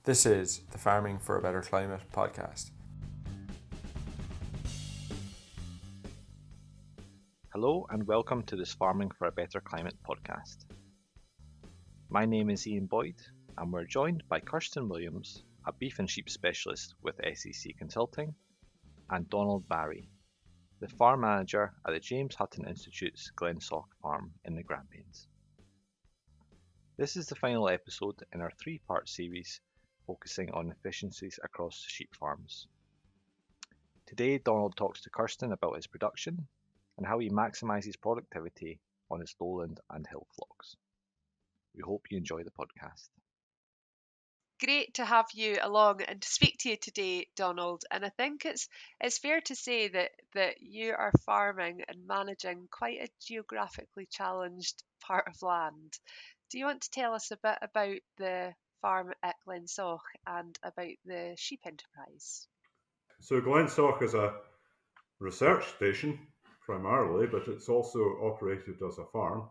This is the Farming for a Better Climate podcast. Hello and welcome to this Farming for a Better Climate podcast. My name is Ian Boyd and we're joined by Kirsten Williams, a beef and sheep specialist with SEC Consulting, and Donald Barrie, the farm manager at the James Hutton Institute's Glensaugh farm in the Grampians. This is the final episode in our three-part series focusing on efficiencies across sheep farms. Today Donald talks to Kirsten about his production and how he maximises productivity on his lowland and hill flocks. We hope you enjoy the podcast. Great to have you along and to speak to you today, Donald. And I think it's fair to say that you are farming and managing quite a geographically challenged part of land. Do you want to tell us a bit about the farm at Glensaugh and about the sheep enterprise? So Glensaugh is a research station primarily, but it's also operated as a farm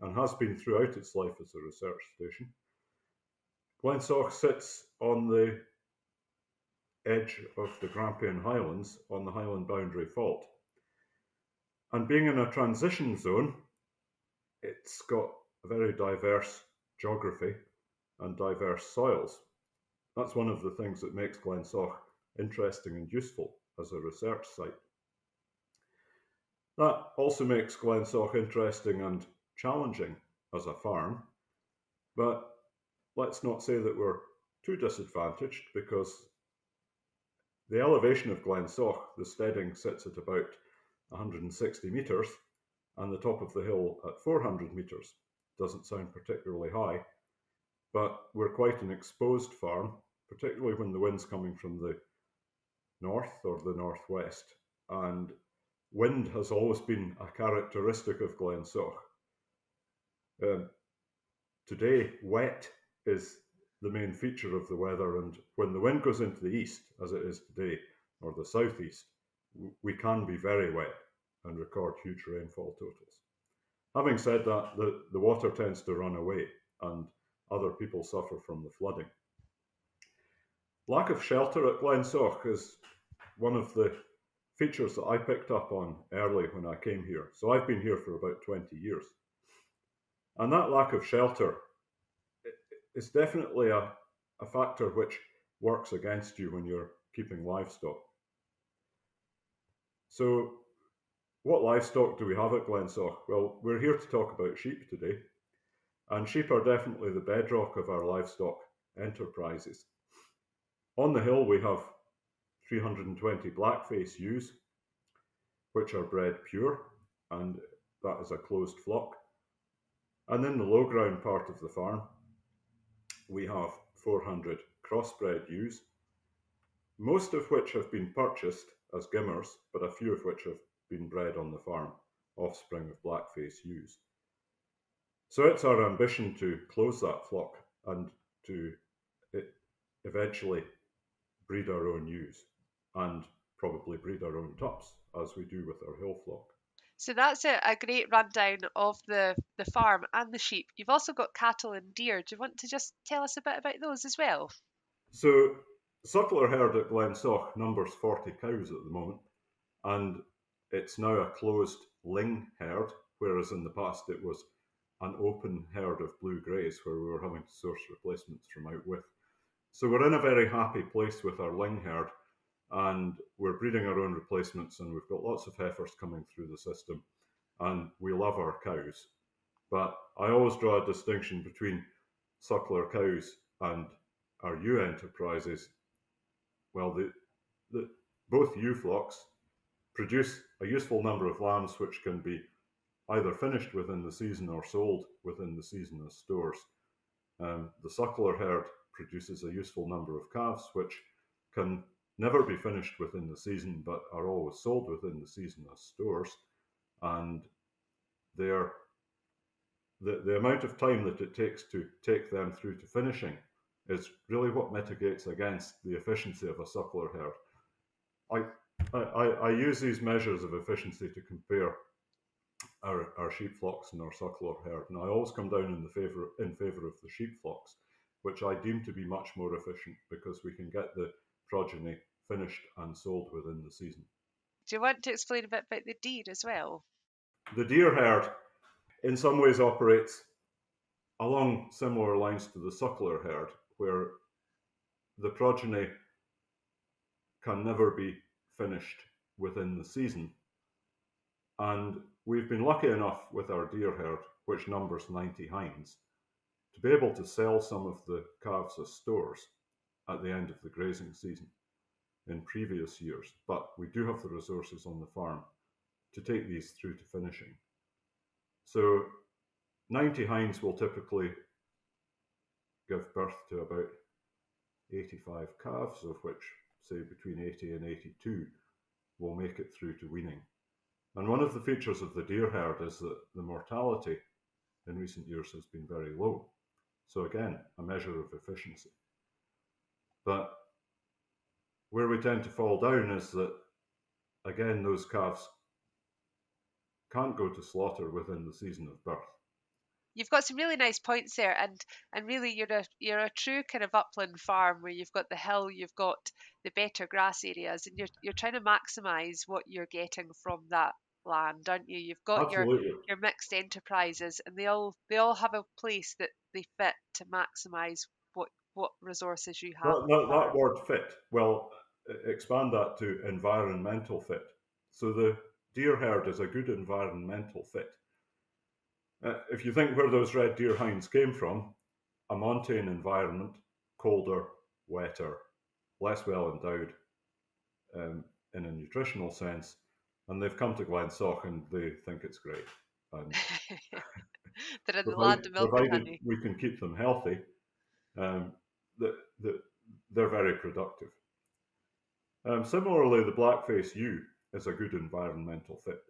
and has been throughout its life as a research station. Glensaugh sits on the edge of the Grampian Highlands on the Highland Boundary Fault. And being in a transition zone, it's got a very diverse geography and diverse soils. That's one of the things that makes Glensaugh interesting and useful as a research site. That also makes Glensaugh interesting and challenging as a farm, but let's not say that we're too disadvantaged, because the elevation of Glensaugh, the steading, sits at about 160 metres and the top of the hill at 400 metres. Doesn't sound particularly high, but we're quite an exposed farm, particularly when the wind's coming from the north or the northwest, and wind has always been a characteristic of Glensaugh. Today, wet is the main feature of the weather, and when the wind goes into the east, as it is today, or the southeast, we can be very wet and record huge rainfall totals. Having said that, the water tends to run away and other people suffer from the flooding. Lack of shelter at Glensaugh is one of the features that I picked up on early when I came here. So I've been here for about 20 years. And that lack of shelter is definitely a factor which works against you when you're keeping livestock. So what livestock do we have at Glensaugh? Well, we're here to talk about sheep today. And sheep are definitely the bedrock of our livestock enterprises. On the hill we have 320 blackface ewes, which are bred pure, and that is a closed flock. And in the low ground part of the farm, we have 400 crossbred ewes, most of which have been purchased as gimmers, but a few of which have been bred on the farm, offspring of blackface ewes. So it's our ambition to close that flock and to eventually breed our own ewes and probably breed our own tups, as we do with our hill flock. So that's a great rundown of the farm and the sheep. You've also got cattle and deer. Do you want to just tell us a bit about those as well? So suckler herd at Glensaugh numbers 40 cows at the moment, and it's now a closed ling herd, whereas in the past it was an open herd of blue greys where we were having to source replacements from out with. So we're in a very happy place with our ling herd, and we're breeding our own replacements, and we've got lots of heifers coming through the system, and we love our cows. But I always draw a distinction between suckler cows and our ewe enterprises. Well, both ewe flocks produce a useful number of lambs which can be either finished within the season or sold within the season as stores. The suckler herd produces a useful number of calves which can never be finished within the season but are always sold within the season as stores, and the amount of time that it takes to take them through to finishing is really what mitigates against the efficiency of a suckler herd. I use these measures of efficiency to compare our sheep flocks and our suckler herd, and I always come down in favour of the sheep flocks, which I deem to be much more efficient because we can get the progeny finished and sold within the season. Do you want to explain a bit about the deer as well? The deer herd in some ways operates along similar lines to the suckler herd, where the progeny can never be finished within the season. And we've been lucky enough with our deer herd, which numbers 90 hinds, to be able to sell some of the calves as stores at the end of the grazing season in previous years. But we do have the resources on the farm to take these through to finishing. So 90 hinds will typically give birth to about 85 calves, of which, say, between 80 and 82 will make it through to weaning. And one of the features of the deer herd is that the mortality in recent years has been very low. So again, a measure of efficiency. But where we tend to fall down is that, again, those calves can't go to within the season of birth. You've got some really nice points there, and really you're a true kind of upland farm where you've got the hill, you've got the better grass areas, and you're trying to maximise what you're getting from that land, aren't you? You've got Absolutely. your mixed enterprises, and they all have a place that they fit to maximise what resources you have. That word fit, well, expand that to environmental fit. So the deer herd is a good environmental fit. If you think where those red deer hinds came from, a montane environment, colder, wetter, less well endowed in a nutritional sense, and they've come to Glensaugh and they think it's great. And they're in the land of milk and provided honey. we can keep them healthy, they're very productive. Similarly, the blackface ewe is a good environmental fit.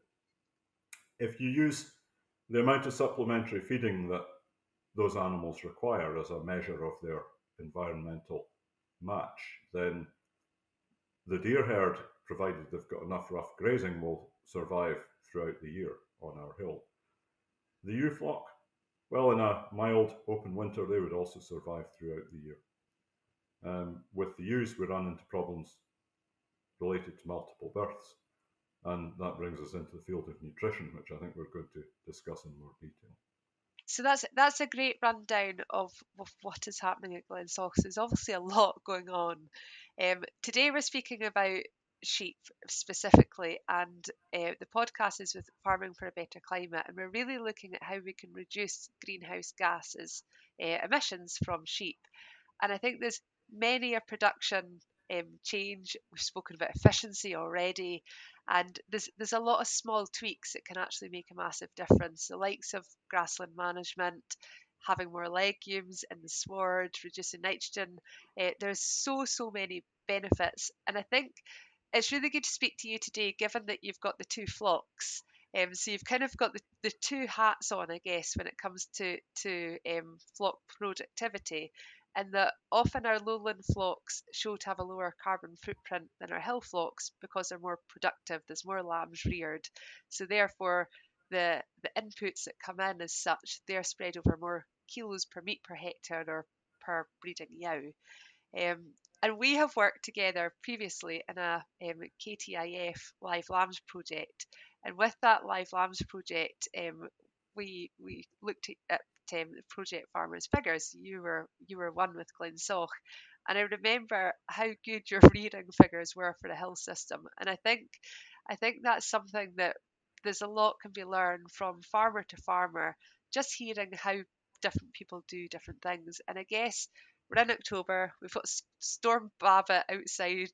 If you use the amount of supplementary feeding that those animals require as a measure of their environmental match, then the deer herd, provided they've got enough rough grazing, will survive throughout the year on our hill. The ewe flock, well, in a mild open winter, they would also survive throughout the year. With the ewes, we run into problems related to multiple births, and that brings us into the field of nutrition, which I think we're going to discuss in more detail. So that's a great rundown of what is happening at Glensaugh. There's obviously a lot going on. Today we're speaking about sheep specifically, and the podcast is with Farming for a Better Climate, and we're really looking at how we can reduce greenhouse gases emissions from sheep. And I think there's many a production change. We've spoken about efficiency already, and there's a lot of small tweaks that can actually make a massive difference. The likes of grassland management, having more legumes in the sward, reducing nitrogen. There's so many benefits, and I think it's really good to speak to you today, given that you've got the two flocks. So you've kind of got the two hats on, I guess, when it comes to flock productivity, and that often our lowland flocks show to have a lower carbon footprint than our hill flocks because they're more productive. There's more lambs reared, so therefore the inputs that come in as such, they're spread over more kilos per meat per hectare or per breeding yow. And we have worked together previously in a KTIF Live Lambs project. And with that Live Lambs project, we looked at the project farmers' figures. You were one with Glensaugh, and I remember how good your rearing figures were for the hill system. And I think that's something that there's a lot can be learned from farmer to farmer, just hearing how different people do different things. And I guess we're in October, we've got Storm Baba outside,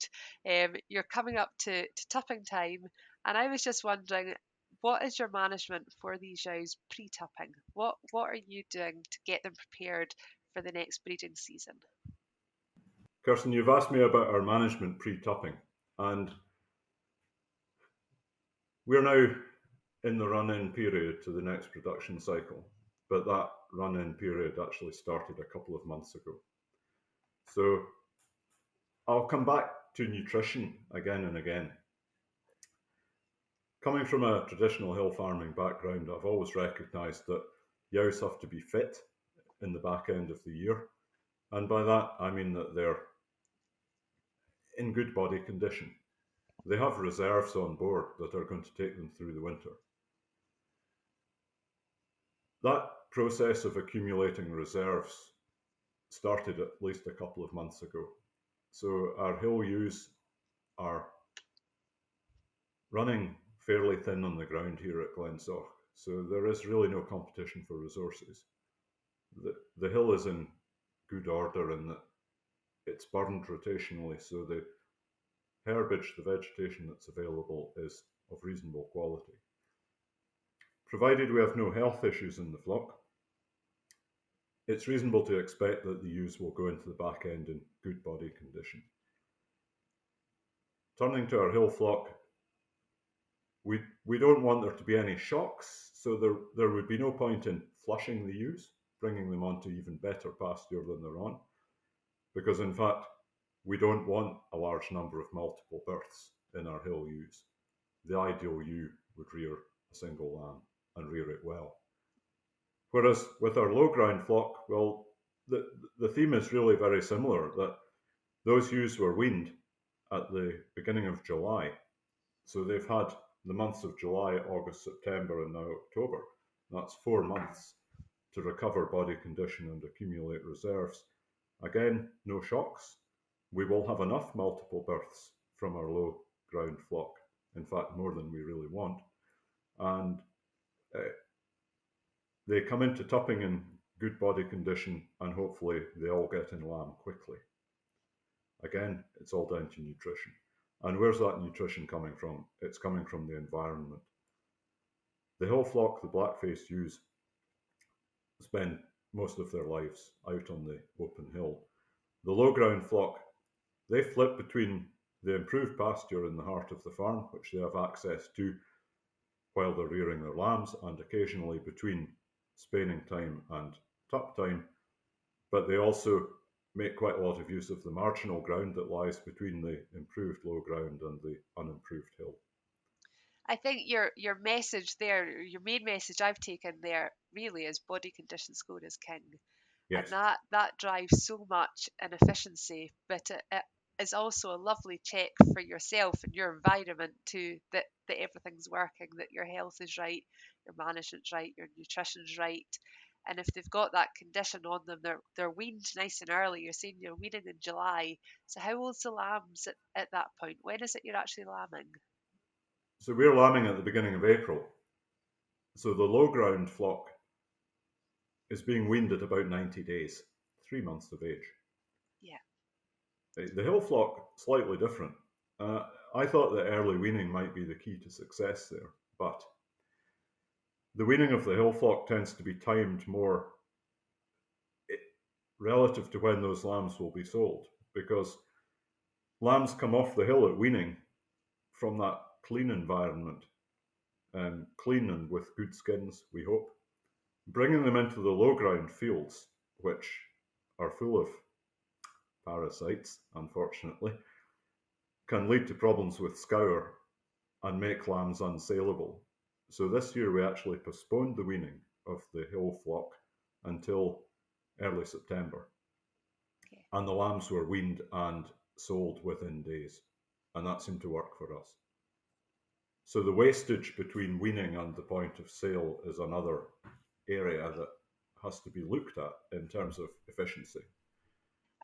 you're coming up to tupping time, and I was just wondering, what is your management for these ewes pre-tupping? What are you doing to get them prepared for the next breeding season? Kirsten, you've asked me about our management pre-tupping, and we're now in the run-in period to the next production cycle, but that run-in period actually started a couple of months ago. So I'll come back to nutrition again and again. Coming from a traditional hill farming background, I've always recognised that ewes have to be fit in the back end of the year, And by that, I mean that they're in good body condition. They have reserves on board that are going to take them through the winter. That process of accumulating reserves started at least a couple of months ago. So our hill ewes are running fairly thin on the ground here at Glensaugh. So there is really no competition for resources. The hill is in good order in that it's burned rotationally, so the herbage, the vegetation that's available, is of reasonable quality. Provided we have no health issues in the flock, it's reasonable to expect that the ewes will go into the back end in good body condition. Turning to our hill flock, we don't want there to be any shocks, so there would be no point in flushing the ewes, bringing them onto even better pasture than they're on, because in fact, we don't want a large number of multiple births in our hill ewes. The ideal ewe would rear a single lamb and rear it well. Whereas with our low ground flock, well, the theme is really very similar, that those ewes were weaned at the beginning of July. So they've had the months of July, August, September, and now October. That's 4 months to recover body condition and accumulate reserves. Again, no shocks. We will have enough multiple births from our low ground flock, in fact, more than we really want. And they come into tupping in good body condition, and hopefully they all get in lamb quickly. Again, it's all down to nutrition. And where's that nutrition coming from? It's coming from the environment. The hill flock, the black-faced ewes, spend most of their lives out on the open hill. The low ground flock, they flip between the improved pasture in the heart of the farm, which they have access to while they're rearing their lambs, and occasionally between spaining time and tup time, but they also make quite a lot of use of the marginal ground that lies between the improved low ground and the unimproved hill. I think your message there, your main message I've taken there really is body condition score is king. Yes. And that drives so much in efficiency, but it is also a lovely check for yourself and your environment too, that everything's working, that your health is right, your management's right, your nutrition's right. And if they've got that condition on them, they're weaned nice and early. You're saying you're weaning in July. So how old's the lambs at that point? When is it you're actually lambing? So we're lambing at the beginning of April. So the low ground flock is being weaned at about 90 days, 3 months of age. Yeah. The hill flock, slightly different. I thought that early weaning might be the key to success there, but the weaning of the hill flock tends to be timed more relative to when those lambs will be sold, because lambs come off the hill at weaning from that clean environment, clean and with good skins, we hope. Bringing them into the low ground fields, which are full of parasites, unfortunately, can lead to problems with scour and make lambs unsaleable. So this year we actually postponed the weaning of the hill flock until early September. Okay. And the lambs were weaned and sold within days, and that seemed to work for us. So the wastage between weaning and the point of sale is another area that has to be looked at in terms of efficiency.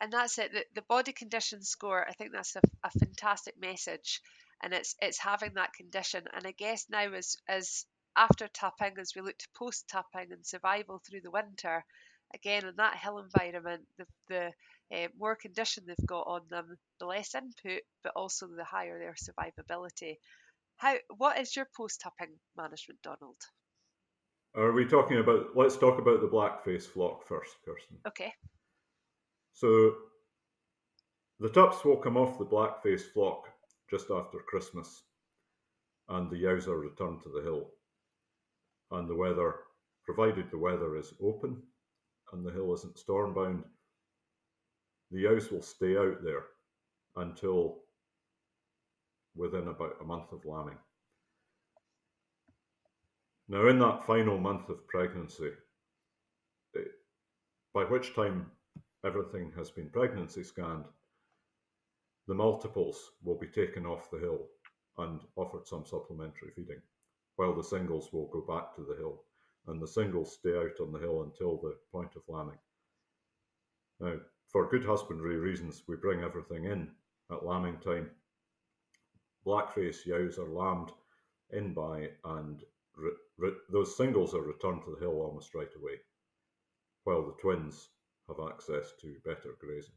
And that's it. The body condition score, I think that's a fantastic message, and it's having that condition. And I guess now as after tupping, as we look to post tupping and survival through the winter, again in that hill environment, the more condition they've got on them, the less input, but also the higher their survivability. What is your post tupping management, Donald? Are we talking about? Let's talk about the blackface flock first, Kirsten. Okay. So the tups will come off the blackface flock just after Christmas, and the ewes are returned to the hill. And the weather, provided the weather is open and the hill isn't storm-bound, the ewes will stay out there until within about a month of lambing. Now, in that final month of pregnancy, by which time everything has been pregnancy scanned, the multiples will be taken off the hill and offered some supplementary feeding, while the singles will go back to the hill, and the singles stay out on the hill until the point of lambing. Now, for good husbandry reasons, we bring everything in at lambing time. Blackface ewes are lambed in by, and those singles are returned to the hill almost right away, while the twins have access to better grazing.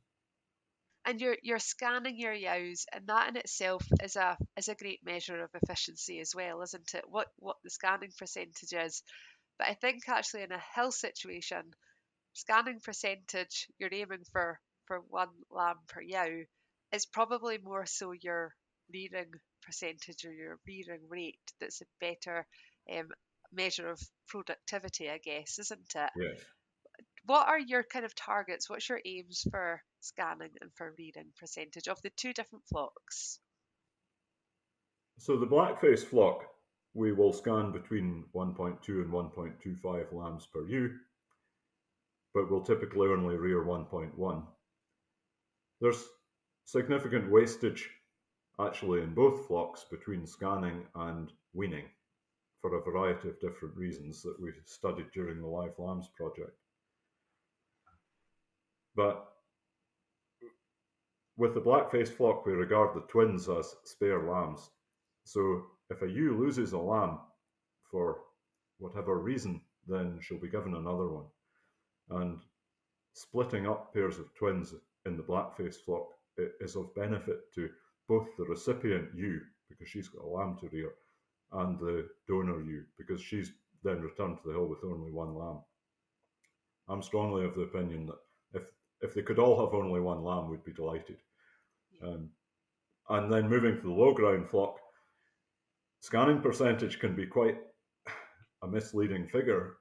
And you're scanning your ewes, and that in itself is a great measure of efficiency as well, isn't it? What the scanning percentage is. But I think actually in a hill situation, scanning percentage you're aiming for one lamb per ewe is probably more so your rearing percentage or your rearing rate that's a better measure of productivity, I guess, isn't it? Yes. What are your kind of targets? What's your aims for scanning and for rearing percentage of the two different flocks? So the blackface flock, we will scan between 1.2 and 1.25 lambs per ewe, but we'll typically only rear 1.1. There's significant wastage actually in both flocks between scanning and weaning for a variety of different reasons that we've studied during the Live Lambs project. But with the blackface flock, we regard the twins as spare lambs. So if a ewe loses a lamb for whatever reason, then she'll be given another one. And splitting up pairs of twins in the blackface flock is of benefit to both the recipient ewe, because she's got a lamb to rear, and the donor ewe, because she's then returned to the hill with only one lamb. I'm strongly of the opinion that if they could all have only one lamb, we'd be delighted. And then moving to the low ground flock, scanning percentage can be quite a misleading figure.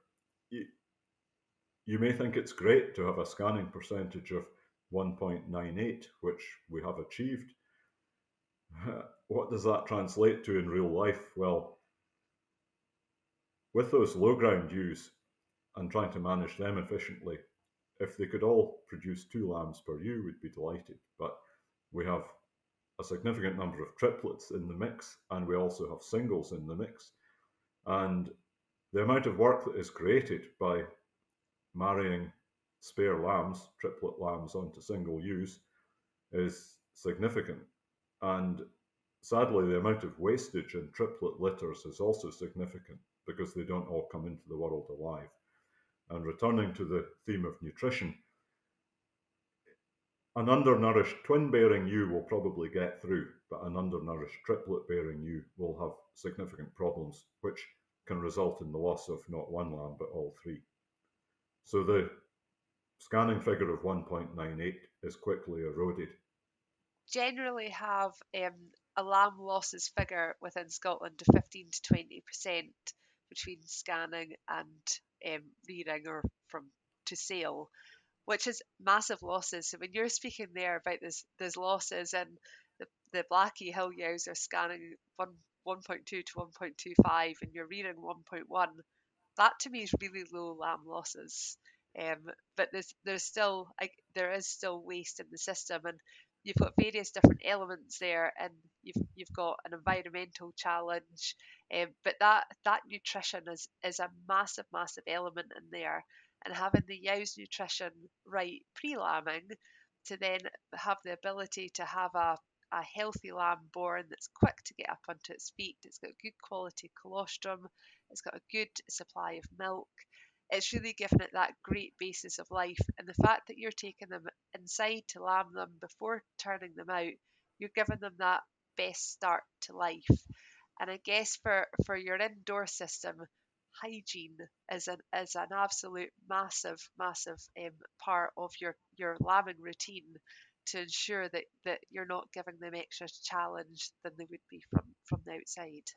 You may think it's great to have a scanning percentage of 1.98, which we have achieved. What does that translate to in real life? Well, with those low ground ewes and trying to manage them efficiently, if they could all produce 2 lambs per ewe, we'd be delighted. But we have a significant number of triplets in the mix, and we also have singles in the mix. And the amount of work that is created by marrying spare lambs, triplet lambs, onto single ewes is significant. And sadly, the amount of wastage in triplet litters is also significant because they don't all come into the world alive. And returning to the theme of nutrition, an undernourished twin-bearing ewe will probably get through, but an undernourished triplet-bearing ewe will have significant problems, which can result in the loss of not one lamb, but all 3. So the scanning figure of 1.98 is quickly eroded. Generally have a lamb losses figure within Scotland of 15 to 20% between scanning and rearing or from to sale, which is massive losses. So when you're speaking there about there's losses and the Blackie hill ewes are scanning 1.2 to 1.25 and you're rearing 1.1, that to me is really low lamb losses. But there is still waste in the system, and you've got various different elements there, and you've got an environmental challenge, but that nutrition is a massive element in there, and having the ewes nutrition right pre-lambing to then have the ability to have a healthy lamb born that's quick to get up onto its feet, it's got good quality colostrum, it's got a good supply of milk. It's really given it that great basis of life. And the fact that you're taking them inside to lamb them before turning them out, you're giving them that best start to life. And I guess for your indoor system, hygiene is an absolute massive part of your lambing routine to ensure that you're not giving them extra challenge than they would be from the outside.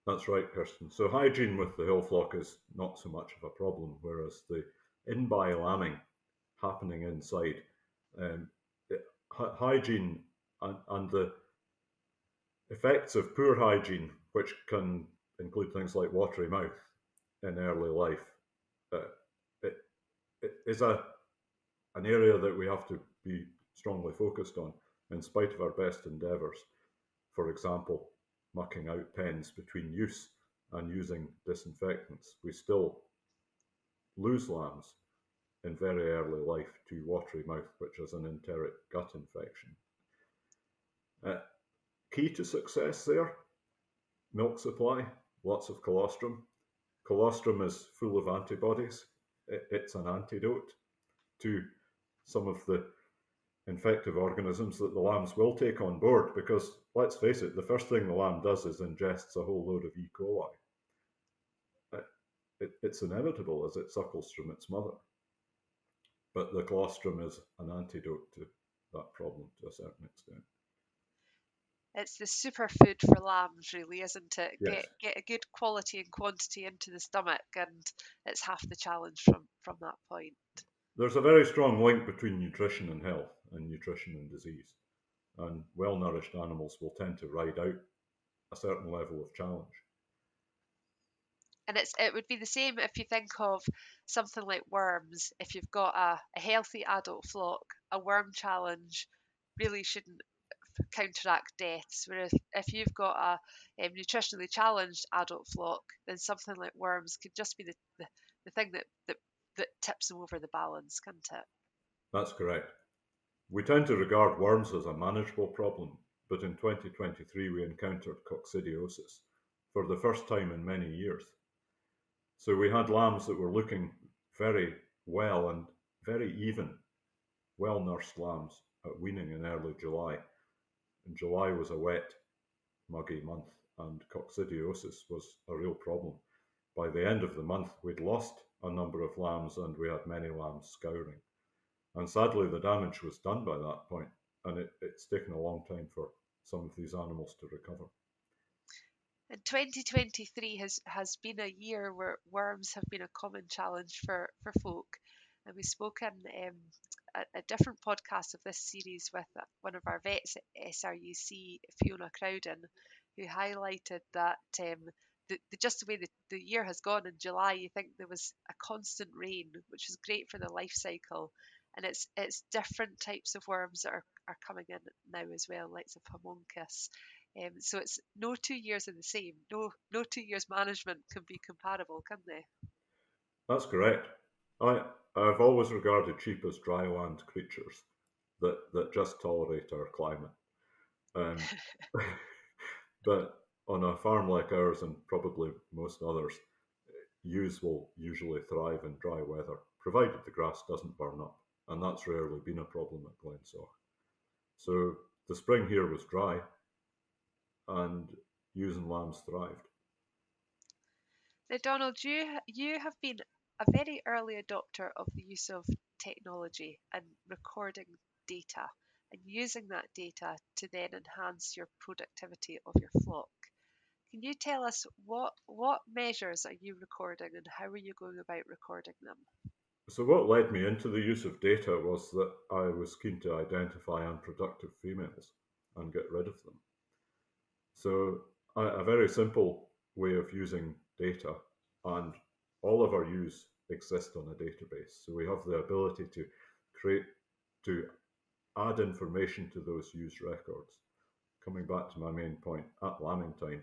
That's right, Kirsten. So hygiene with the hill flock is not so much of a problem, whereas the in-by lambing happening inside, hygiene and the effects of poor hygiene, which can include things like watery mouth in early life, it is a an area that we have to be strongly focused on, in spite of our best endeavours. For example, mucking out pens between use and using disinfectants. We still lose lambs in very early life to watery mouth, which is an enteric gut infection. Key to success there, milk supply, lots of colostrum. Colostrum is full of antibodies. It's an antidote to some of the infective organisms that the lambs will take on board, because let's face it, the first thing the lamb does is ingests a whole load of E. coli. It's inevitable as it suckles from its mother. But the colostrum is an antidote to that problem to a certain extent. It's the superfood for lambs, really, isn't it? Yes. Get a good quality and quantity into the stomach, and it's half the challenge from that point. There's a very strong link between nutrition and health and nutrition and disease. And well-nourished animals will tend to ride out a certain level of challenge. And it would be the same if you think of something like worms. If you've got a healthy adult flock, a worm challenge really shouldn't counteract deaths. Whereas if you've got a nutritionally challenged adult flock, then something like worms could just be the thing that tips them over the balance, can't it? That's correct. We tend to regard worms as a manageable problem, but in 2023 we encountered coccidiosis for the first time in many years. So we had lambs that were looking very well and very even, well-nursed lambs at weaning in early July. And July was a wet, muggy month, and coccidiosis was a real problem. By the end of the month, we'd lost a number of lambs and we had many lambs scouring. And sadly, the damage was done by that point, and it's taken a long time for some of these animals to recover. And 2023 has been a year where worms have been a common challenge for folk. And we spoke in a different podcast of this series with one of our vets at SRUC, Fiona Crowden, who highlighted that just the way the year has gone in July, you think there was a constant rain, which is great for the life cycle. And it's different types of worms that are coming in now as well, like the homunculus. So it's no 2 years are the same. No 2 years management can be comparable, can they? That's correct. I've always regarded sheep as dry land creatures that just tolerate our climate. But on a farm like ours, and probably most others, ewes will usually thrive in dry weather, provided the grass doesn't burn up. And that's rarely been a problem at Glensaugh. So the spring here was dry, and ewes and lambs thrived. Now, Donald, you have been a very early adopter of the use of technology and recording data and using that data to then enhance your productivity of your flock. Can you tell us what measures are you recording and how are you going about recording them? So what led me into the use of data was that I was keen to identify unproductive females and get rid of them. So a very simple way of using data, and all of our ewes exist on a database. So we have the ability to add information to those ewes records. Coming back to my main point, at lambing time,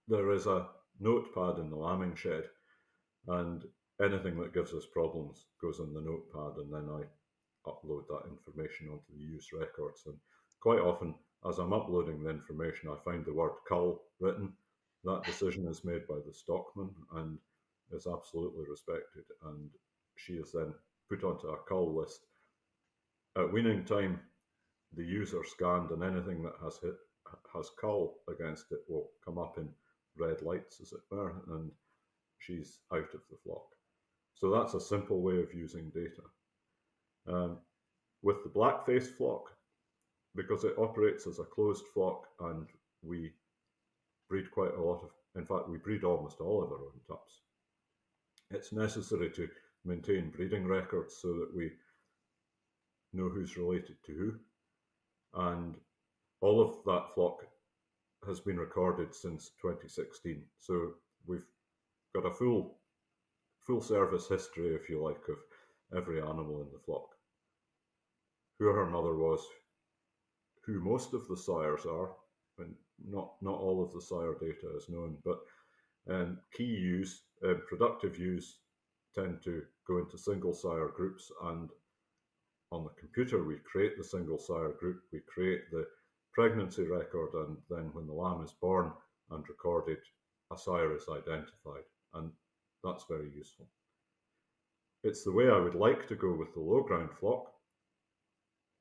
there is a notepad in the lambing shed, and anything that gives us problems goes in the notepad, and then I upload that information onto the ewes records. And quite often, as I'm uploading the information, I find the word cull written. That decision is made by the stockman and is absolutely respected, and she is then put onto a cull list. At weaning time, the ewes are scanned, and anything that has cull against it will come up in red lights, as it were, and she's out of the flock. So that's a simple way of using data. With the black-faced flock, because it operates as a closed flock and we breed quite a lot of, in fact, we breed almost all of our own tups, it's necessary to maintain breeding records so that we know who's related to who. And all of that flock has been recorded since 2016. So we've got a full service history, if you like, of every animal in the flock, who her mother was, who most of the sires are, and not all of the sire data is known, but key ewes, productive ewes, tend to go into single sire groups, and on the computer we create the single sire group, we create the pregnancy record, and then when the lamb is born and recorded, a sire is identified, and that's very useful. It's the way I would like to go with the low ground flock,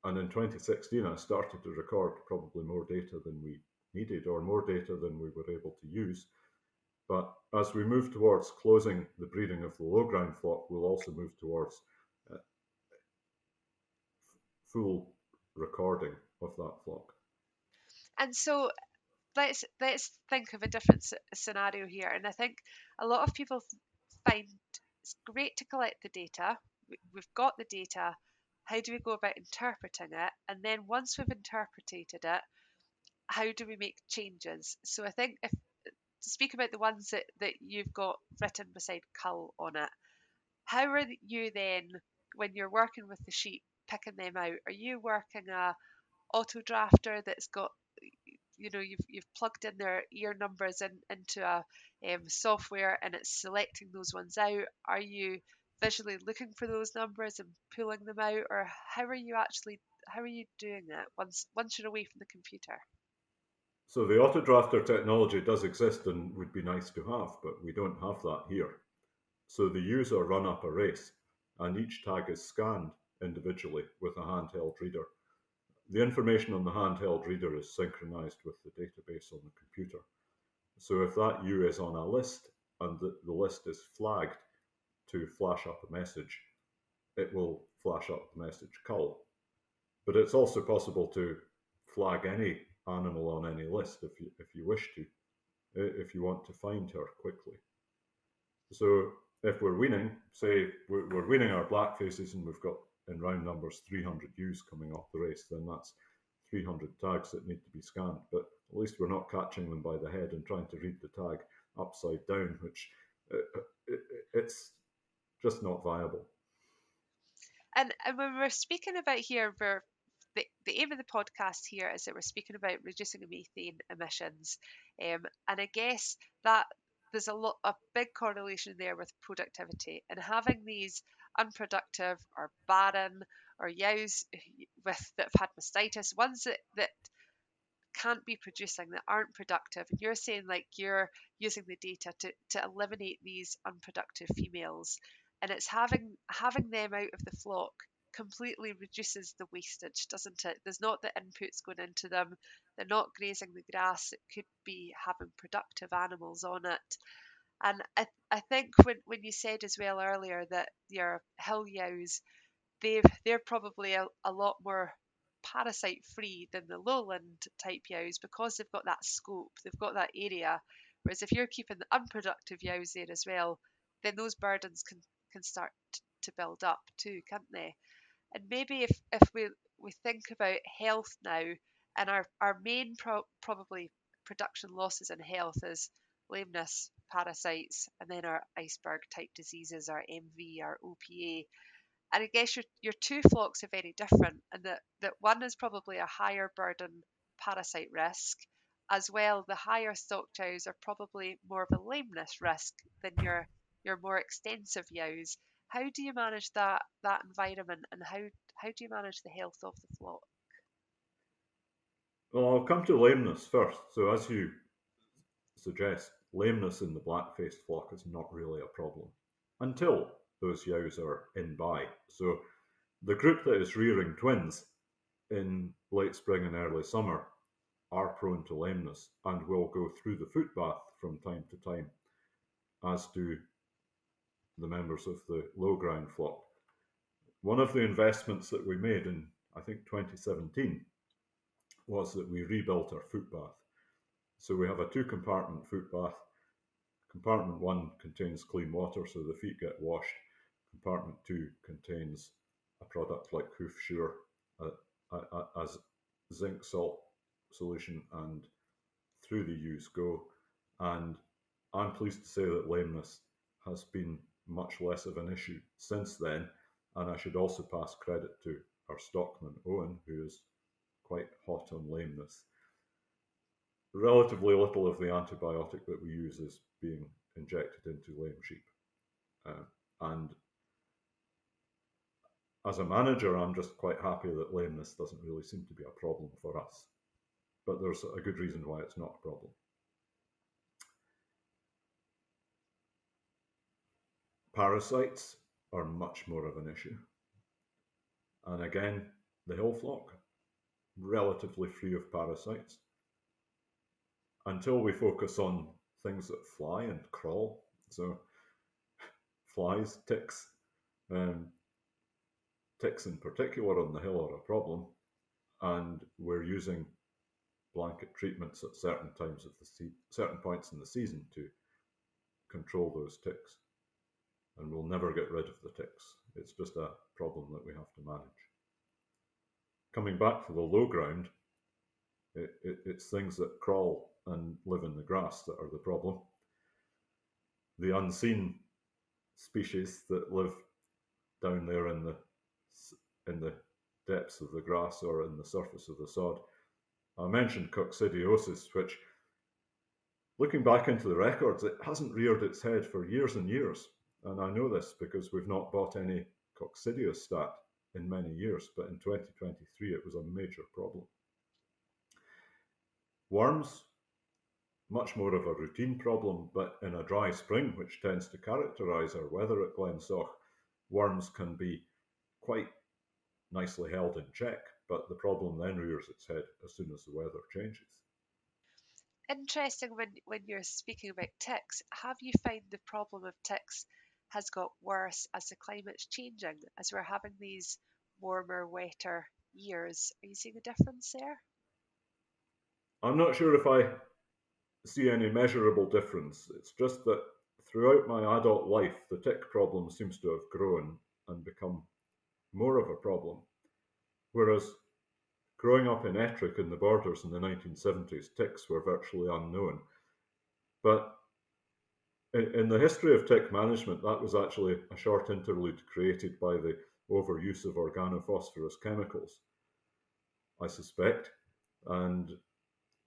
and in 2016 I started to record probably more data than we needed, or more data than we were able to use. But as we move towards closing the breeding of the low ground flock, we'll also move towards full recording of that flock. And so let's think of a different scenario here. And I think a lot of people find it's great to collect the data. We've got the data. How do we go about interpreting it? And then once we've interpreted it, how do we make changes? So I think if to speak about the ones that you've got written beside cull on it, how are you then, when you're working with the sheep, picking them out? Are you working a auto drafter that's got, you've plugged in their ear numbers into a software and it's selecting those ones out? Are you visually looking for those numbers and pulling them out, or how are you doing it once you're away from the computer? So the auto drafter technology does exist and would be nice to have, but we don't have that here. So the user run up a race, and each tag is scanned individually with a handheld reader. The information on the handheld reader is synchronized with the database on the computer. So if that ewe is on a list and the list is flagged to flash up a message, it will flash up the message cull. But it's also possible to flag any animal on any list if you wish to, if you want to find her quickly. So if we're weaning, say we're weaning our black faces and we've got in round numbers 300 ewes coming off the race, then that's 300 tags that need to be scanned. But at least we're not catching them by the head and trying to read the tag upside down, which it's just not viable. And when we're speaking about here, the aim of the podcast here is that we're speaking about reducing methane emissions, and I guess that there's a big correlation there with productivity, and having these unproductive or barren or ewes that have had mastitis, ones that can't be producing, that aren't productive, and you're saying like you're using the data to eliminate these unproductive females, and it's having them out of the flock completely reduces the wastage, doesn't it? There's not the inputs going into them, they're not grazing the grass, it could be having productive animals on it. And I think when you said as well earlier that your hill ewes, they're probably a lot more parasite free than the lowland type ewes, because they've got that scope, they've got that area. Whereas if you're keeping the unproductive ewes there as well, then those burdens can start to build up too, can't they? And maybe if we think about health now, and our main probably production losses in health is lameness, parasites, and then our iceberg type diseases, our MV, our OPA. And I guess your two flocks are very different, and that one is probably a higher burden parasite risk, as well. The higher stock ewes are probably more of a lameness risk than your more extensive ewes. How do you manage that environment, and how do you manage the health of the flock? Well, I'll come to lameness first. So as you suggest, lameness in the black-faced flock is not really a problem until those ewes are in by. So the group that is rearing twins in late spring and early summer are prone to lameness and will go through the foot bath from time to time, as do the members of the low ground flock. One of the investments that we made in, I think, 2017 was that we rebuilt our foot bath. So we have a 2-compartment foot bath. Compartment 1 contains clean water, so the feet get washed. Compartment 2 contains a product like Hoof Sure as zinc salt solution, and through the ewes go. And I'm pleased to say that lameness has been much less of an issue since then. And I should also pass credit to our stockman, Owen, who is quite hot on lameness. Relatively little of the antibiotic that we use is being injected into lame sheep. And as a manager, I'm just quite happy that lameness doesn't really seem to be a problem for us. But there's a good reason why it's not a problem. Parasites are much more of an issue. And again, the hill flock, relatively free of parasites. Until we focus on things that fly and crawl. So flies, ticks, ticks in particular on the hill are a problem. And we're using blanket treatments at certain times of certain points in the season to control those ticks. And we'll never get rid of the ticks. It's just a problem that we have to manage. Coming back to the low ground, it's things that crawl and live in the grass that are the problem. The unseen species that live down there in the depths of the grass or in the surface of the sod. I mentioned coccidiosis, which, looking back into the records, it hasn't reared its head for years and years. And I know this because we've not bought any coccidiostat in many years, but in 2023 it was a major problem. Worms, much more of a routine problem, but in a dry spring, which tends to characterise our weather at Glensaugh, worms can be quite nicely held in check, but the problem then rears its head as soon as the weather changes. Interesting when you're speaking about ticks. Have you found the problem of ticks has got worse as the climate's changing, as we're having these warmer, wetter years? Are you seeing a difference there? I'm not sure if I see any measurable difference. It's just that throughout my adult life, the tick problem seems to have grown and become more of a problem. Whereas growing up in Ettrick in the Borders in the 1970s, ticks were virtually unknown. But in the history of tick management, that was actually a short interlude created by the overuse of organophosphorus chemicals, I suspect. And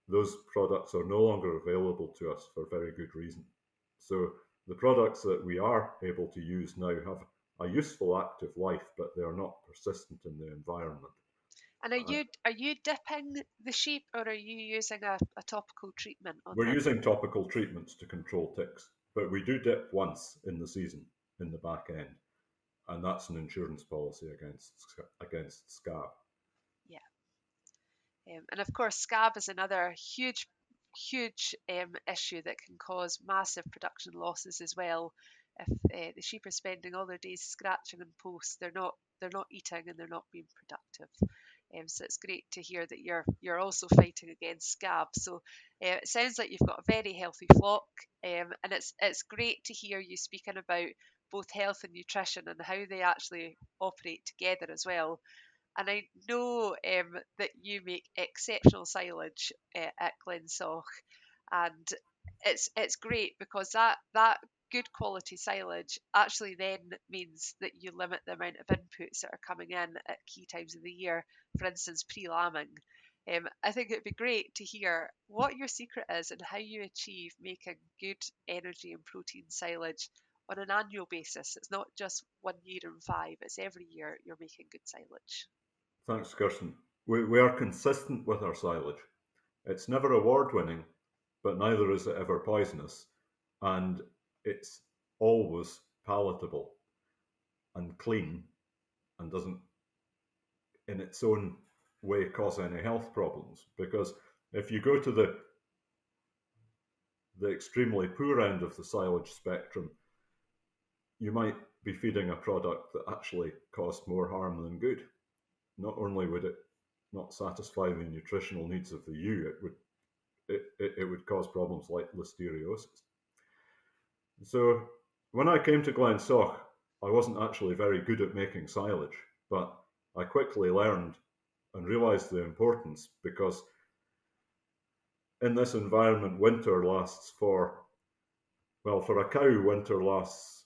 those products are no longer available to us for very good reason. So the products that we are able to use now have a useful active life, but they are not persistent in the environment. And are you dipping the sheep, or are you using a topical treatment on We're them? using topical treatments to control ticks, but we do dip once in the season in the back end, and that's an insurance policy against scab. Yeah. And of course, scab is another huge issue that can cause massive production losses as well. If the sheep are spending all their days scratching in posts, they're not eating and they're not being productive. So it's great to hear that you're also fighting against scab. So it sounds like you've got a very healthy flock, and it's great to hear you speaking about both health and nutrition and how they actually operate together as well. And I know that you make exceptional silage at Glensaugh, and it's great because that good quality silage actually then means that you limit the amount of inputs that are coming in at key times of the year, for instance, pre-lambing. I think it'd be great to hear what your secret is and how you achieve making good energy and protein silage on an annual basis. It's not just 1 year in 5, it's every year you're making good silage. Thanks, Kirsten. We are consistent with our silage. It's never award-winning, but neither is it ever poisonous, and it's always palatable and clean and doesn't, in its own way, cause any health problems. Because if you go to the extremely poor end of the silage spectrum, you might be feeding a product that actually caused more harm than good. Not only would it not satisfy the nutritional needs of the ewe, it would cause problems like listeriosis. So when I came to Glensaugh, I wasn't actually very good at making silage, but I quickly learned and realised the importance, because in this environment, winter lasts for a cow, winter lasts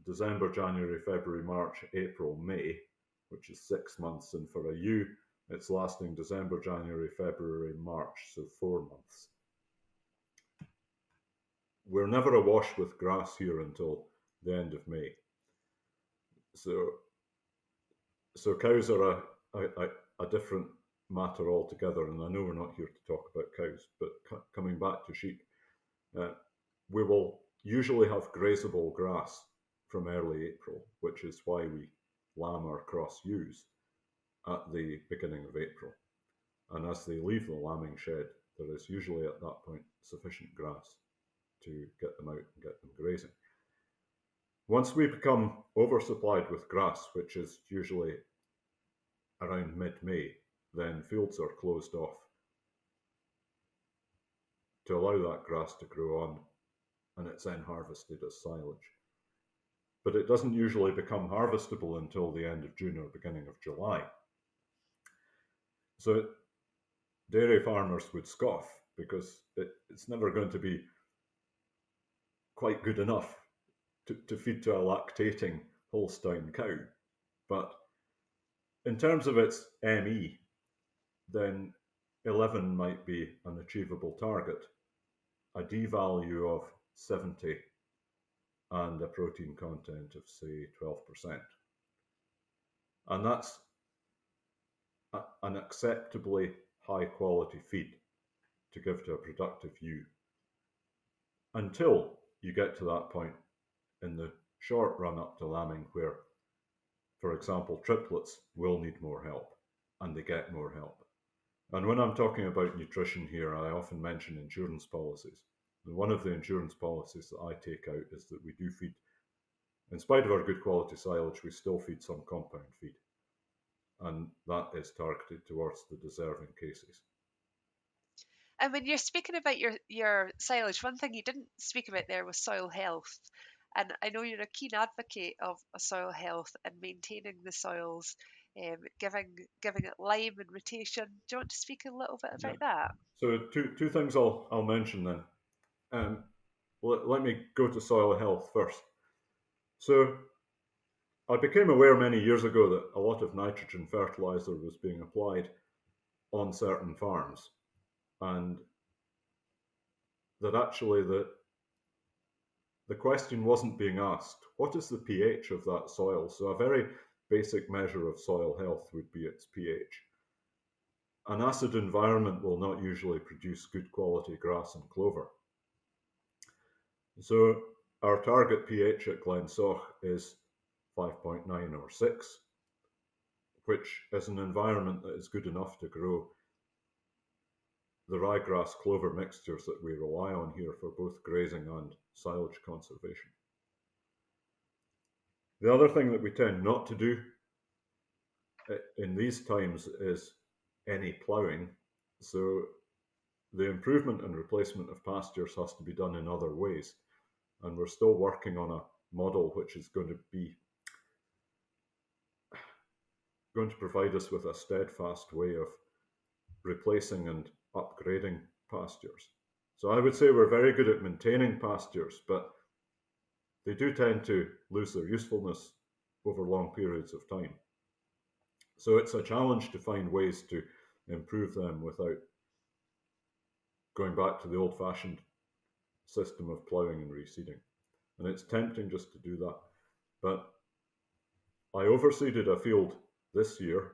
December, January, February, March, April, May, which is 6 months, and for a ewe, it's lasting December, January, February, March, so 4 months. We're never awash with grass here until the end of May. So cows are a different matter altogether, and I know we're not here to talk about cows, but coming back to sheep, we will usually have grazable grass from early April, which is why we lamb our cross ewes at the beginning of April. And as they leave the lambing shed, there is usually at that point sufficient grass to get them out and get them grazing. Once we become oversupplied with grass, which is usually around mid-May, then fields are closed off to allow that grass to grow on, and it's then harvested as silage. But it doesn't usually become harvestable until the end of June or beginning of July. So dairy farmers would scoff because it's never going to be quite good enough to feed to a lactating Holstein cow. But in terms of its ME, then 11 might be an achievable target. A D value of 70 and a protein content of, say, 12%. And that's an acceptably high quality feed to give to a productive ewe, until you get to that point in the short run up to lambing where, for example, triplets will need more help, and they get more help. And when I'm talking about nutrition here, I often mention insurance policies. And one of the insurance policies that I take out is that we do feed, in spite of our good quality silage, we still feed some compound feed. And that is targeted towards the deserving cases. And when you're speaking about your silage, one thing you didn't speak about there was soil health. And I know you're a keen advocate of soil health and maintaining the soils, giving it lime and rotation. Do you want to speak a little bit about that? So two things I'll mention then. Let me go to soil health first. So I became aware many years ago that a lot of nitrogen fertilizer was being applied on certain farms, and that actually the question wasn't being asked, what is the pH of that soil? So a very basic measure of soil health would be its pH. An acid environment will not usually produce good quality grass and clover. So our target pH at Glensaugh is 5.9 or 6, which is an environment that is good enough to grow the ryegrass clover mixtures that we rely on here for both grazing and silage conservation. The other thing that we tend not to do in these times is any ploughing. So the improvement and replacement of pastures has to be done in other ways. And we're still working on a model which is going to provide us with a steadfast way of replacing and upgrading pastures. So I would say we're very good at maintaining pastures, but they do tend to lose their usefulness over long periods of time. So it's a challenge to find ways to improve them without going back to the old-fashioned system of ploughing and reseeding. And it's tempting just to do that. But I overseeded a field this year.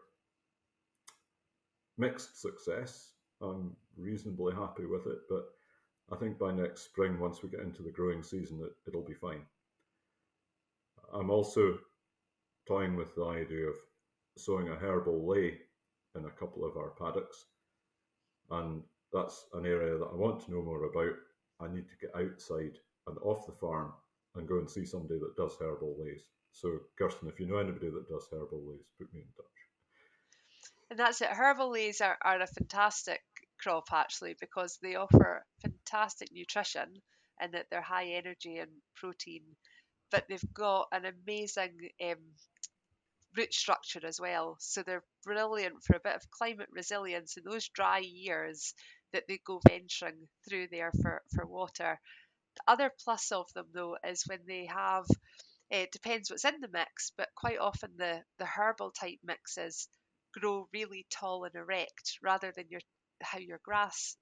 Mixed success. I'm reasonably happy with it, but I think by next spring, once we get into the growing season, it'll be fine. I'm also toying with the idea of sowing a herbal ley in a couple of our paddocks, and that's an area that I want to know more about. I need to get outside and off the farm and go and see somebody that does herbal leys. So, Kirsten, if you know anybody that does herbal leys, put me in touch. And that's it. Herbal leys are a fantastic crop, actually, because they offer fantastic nutrition in that they're high energy and protein, but they've got an amazing root structure as well. So they're brilliant for a bit of climate resilience in those dry years that they go venturing through there for water. The other plus of them, though, is when they have It depends what's in the mix, but quite often the herbal type mixes grow really tall and erect rather than how your grass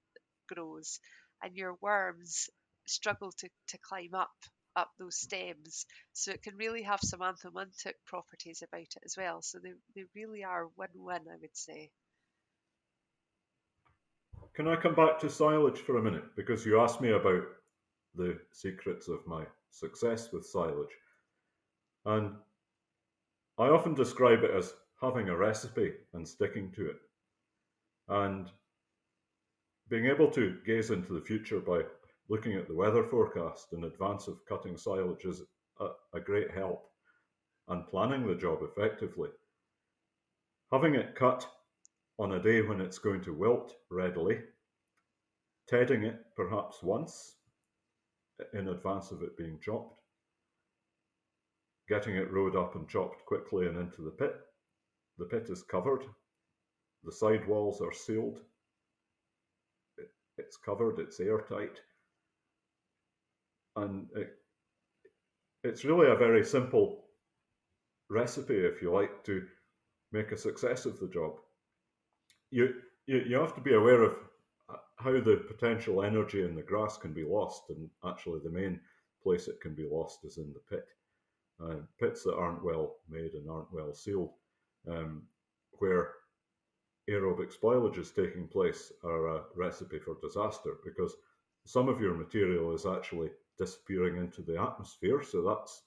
grows, and your worms struggle to climb up those stems. So it can really have some anthelmintic properties about it as well. So they really are win-win, I would say. Can I come back to silage for a minute? Because you asked me about the secrets of my success with silage. And I often describe it as having a recipe and sticking to it. And being able to gaze into the future by looking at the weather forecast in advance of cutting silage is a great help, and planning the job effectively. Having it cut on a day when it's going to wilt readily, tedding it perhaps once in advance of it being chopped, getting it rowed up and chopped quickly and into the pit. The pit is covered, the side walls are sealed, it's covered, it's airtight, and it's really a very simple recipe, if you like, to make a success of the job. You have to be aware of how the potential energy in the grass can be lost, and actually the main place it can be lost is in the pit. Pits that aren't well made and aren't well sealed, where aerobic spoilage is taking place, are a recipe for disaster, because some of your material is actually disappearing into the atmosphere, so that's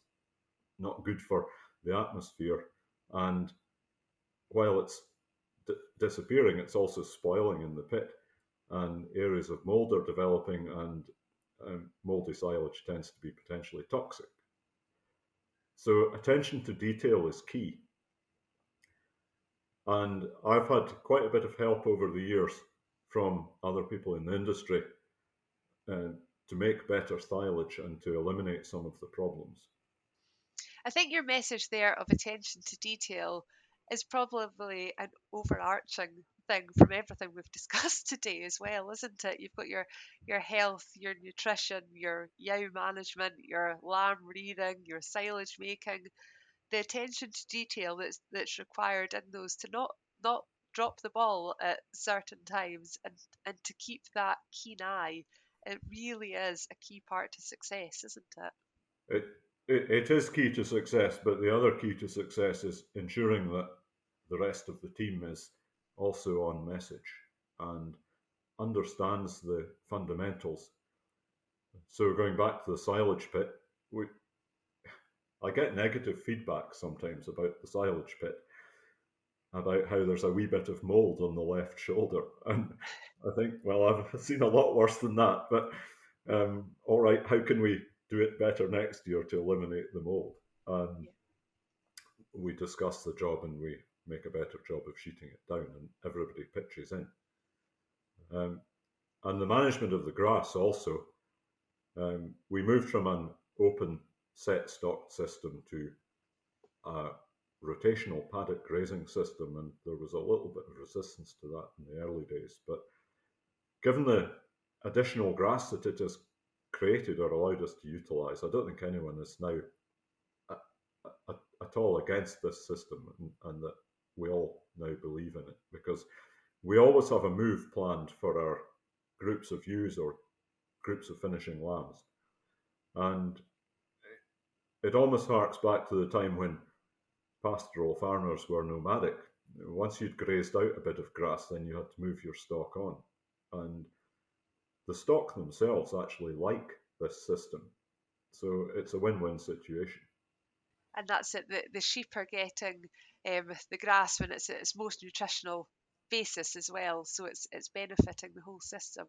not good for the atmosphere. And while it's disappearing, it's also spoiling in the pit, and areas of mold are developing, and moldy silage tends to be potentially toxic. So attention to detail is key. And I've had quite a bit of help over the years from other people in the industry to make better silage and to eliminate some of the problems. I think your message there of attention to detail is probably an overarching thing from everything we've discussed today as well, isn't it? You've got your health, your nutrition, your yow management, your lamb rearing, your silage making, the attention to detail that's required in those to not drop the ball at certain times, and to keep that keen eye. It really is a key part to success, isn't it? It is key to success, but the other key to success is ensuring that the rest of the team is also on message and understands the fundamentals. So going back to the silage pit, I get negative feedback sometimes about the silage pit, about how there's a wee bit of mold on the left shoulder. And I think, well, I've seen a lot worse than that, but all right, how can we do it better next year to eliminate the mold? And we discuss the job and we make a better job of sheeting it down, and everybody pitches in. And the management of the grass also, we moved from an open set stock system to a rotational paddock grazing system, and there was a little bit of resistance to that in the early days. But given the additional grass that it has created or allowed us to utilise, I don't think anyone is now at all against this system, and that we all now believe in it, because we always have a move planned for our groups of ewes or groups of finishing lambs. And it almost harks back to the time when pastoral farmers were nomadic. Once you'd grazed out a bit of grass, then you had to move your stock on. And the stock themselves actually like this system. So it's a win-win situation. And that's it. The sheep are getting the grass when it's at its most nutritional basis as well. So it's benefiting the whole system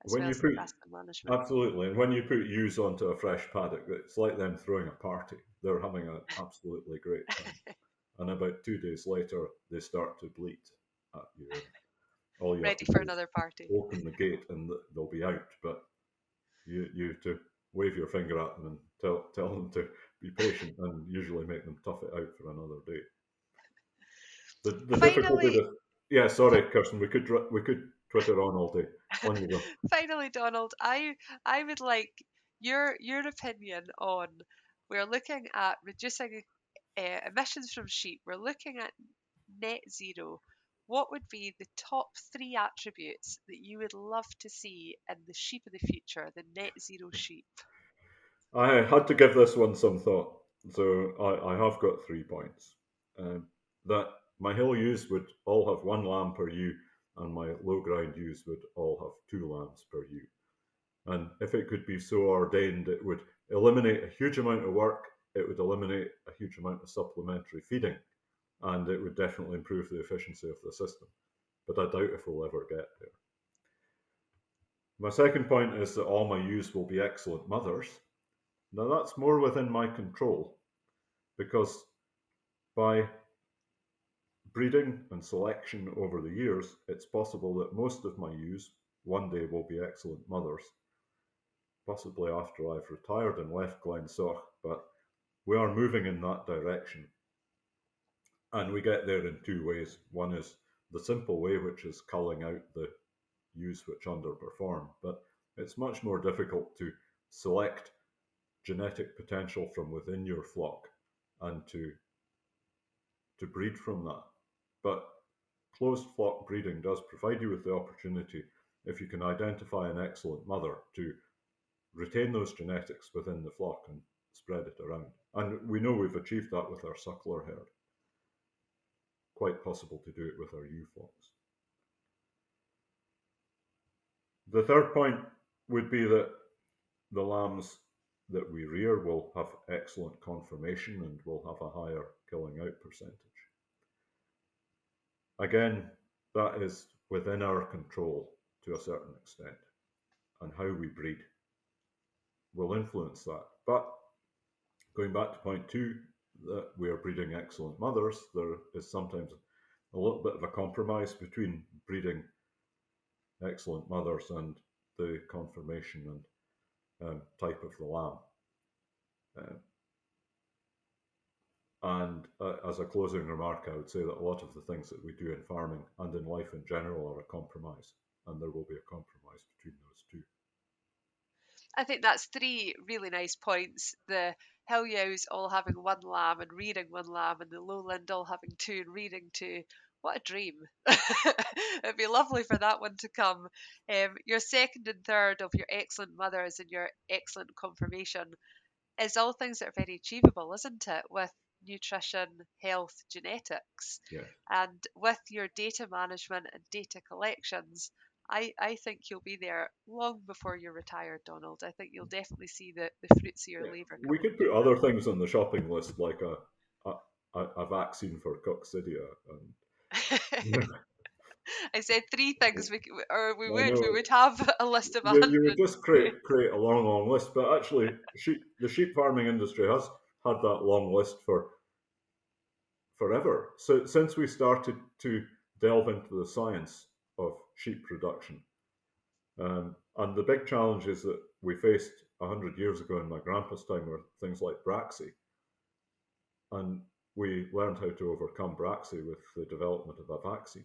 as well as the grassland management. Absolutely. And when you put ewes onto a fresh paddock, it's like them throwing a party. They're having an absolutely great time. And about 2 days later, they start to bleat at you. All you ready for another party. Open the gate and they'll be out. But you have to wave your finger at them and tell them to be patient, and usually make them tough it out for another day. The difficulty with... Yeah, sorry, Kirsten, we could Twitter on all day. On you go. Finally, Donald, I would like your opinion on We're looking at reducing emissions from sheep. We're looking at net zero. What would be the top 3 attributes that you would love to see in the sheep of the future, the net zero sheep? I had to give this one some thought, so I have got 3 points. That my hill ewes would all have 1 lamb per ewe, and my low ground ewes would all have 2 lambs per ewe. And if it could be so ordained, it would eliminate a huge amount of work, it would eliminate a huge amount of supplementary feeding, and it would definitely improve the efficiency of the system. But I doubt if we'll ever get there. My second point is that all my ewes will be excellent mothers. Now that's more within my control, because by breeding and selection over the years, it's possible that most of my ewes one day will be excellent mothers, possibly after I've retired and left Glensaugh, but we are moving in that direction. And we get there in 2 ways. One is the simple way, which is culling out the ewes which underperform, but it's much more difficult to select genetic potential from within your flock and to breed from that. But closed flock breeding does provide you with the opportunity, if you can identify an excellent mother, to retain those genetics within the flock and spread it around. And we know we've achieved that with our suckler herd. Quite possible to do it with our ewe flocks. The third point would be that the lambs that we rear will have excellent conformation and will have a higher killing out percentage. Again, that is within our control to a certain extent, and how we breed will influence that. But going back to point 2, that we are breeding excellent mothers, there is sometimes a little bit of a compromise between breeding excellent mothers and the conformation and type of the lamb. As a closing remark, I would say that a lot of the things that we do in farming and in life in general are a compromise, and there will be a compromise between those 2. I think that's 3 really nice points. The hill ewes all having 1 lamb and rearing 1 lamb, and the lowland all having 2 and rearing 2. What a dream. It'd be lovely for that one to come. Your second and third of your excellent mothers and your excellent conformation is all things that are very achievable, isn't it? With nutrition, health, genetics. Yes. And with your data management and data collections, I think you'll be there long before you're retired, Donald. I think you'll definitely see the fruits of your labour. We could put other things on the shopping list, like a vaccine for coccidia. And I said 3 things, we know. would have a list of You would 100. just create a long list, but actually the sheep farming industry has had that long list for forever. So since we started to delve into the science of sheep production, and the big challenges that we faced 100 years ago in my grandpa's time were things like Braxy, and we learned how to overcome Braxy with the development of a vaccine.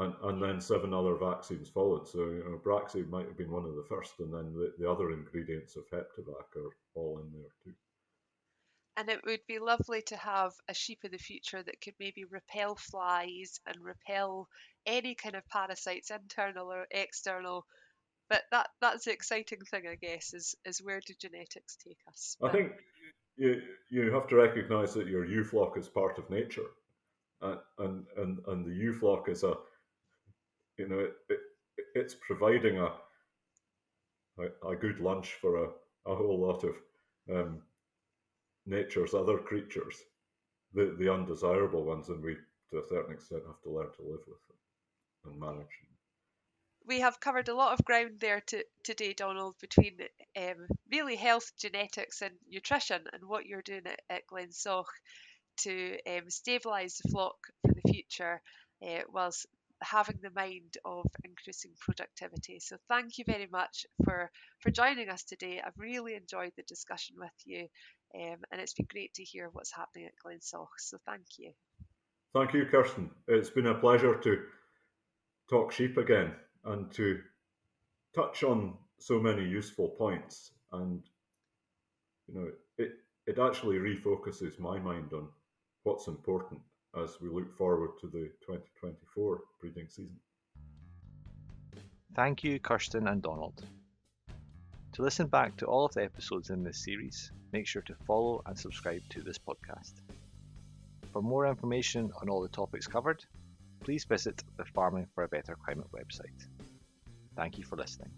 And then 7 other vaccines followed. So, Braxy might have been one of the first, and then the other ingredients of Heptivac are all in there too. And it would be lovely to have a sheep of the future that could maybe repel flies and repel any kind of parasites, internal or external. But that's the exciting thing, I guess, is where do genetics take us? I think you have to recognise that your ewe flock is part of nature, and the ewe flock is it's providing a good lunch for a whole lot of nature's other creatures, the undesirable ones, and we to a certain extent have to learn to live with them and manage them. We have covered a lot of ground there today, Donald, between really health, genetics and nutrition, and what you're doing at Glensaugh to stabilise the flock for the future, whilst having the mind of increasing productivity. So thank you very much for joining us today. I've really enjoyed the discussion with you, and it's been great to hear what's happening at Glensaugh. So thank you. Thank you, Kirsten. It's been a pleasure to talk sheep again and to touch on so many useful points. And it actually refocuses my mind on what's important as we look forward to the 2024 breeding season. Thank you, Kirsten and Donald. To listen back to all of the episodes in this series, make sure to follow and subscribe to this podcast. For more information on all the topics covered, please visit the Farming for a Better Climate website. Thank you for listening.